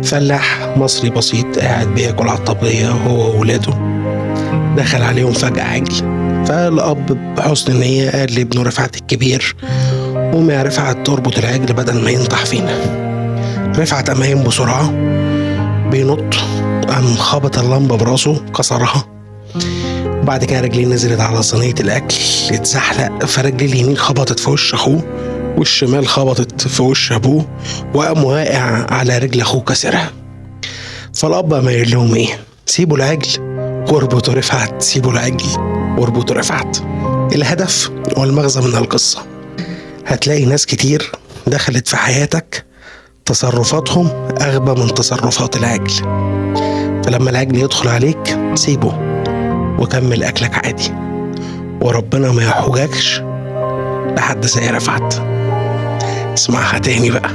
فلاح مصري بسيط قاعد بياكل على الطبلية هو وولاده. دخل عليهم فجأة عجل، فالأب بحسن نية قال لابنه رفعت الكبير: قوم يا رفعت تربط العجل بدل ما ينطح فينا. رفعت قام قايم بسرعة بينط، قام خبط اللمبة براسه كسرها. وبعد كده رجليه نزلت على صينية الأكل، اتزحلق، فرجليه اليمين خبطت في وش أخوه والشمال خبطت في وش أبوه، وقام واقع على رجل أخوه كسرها. فالأب قام قايل لهم إيه؟ سيبوا العجل واربطوا رفعت، سيبوا العجل واربطوا رفعت. الهدف والمغزى من القصة: هتلاقي ناس كتير دخلت في حياتك تصرفاتهم أغبى من تصرفات العجل، فلما العجل يدخل عليك سيبه وكمل أكلك عادي، وربنا ما يحوجكش لحد زي رفعت. اسمعها تاني بقى: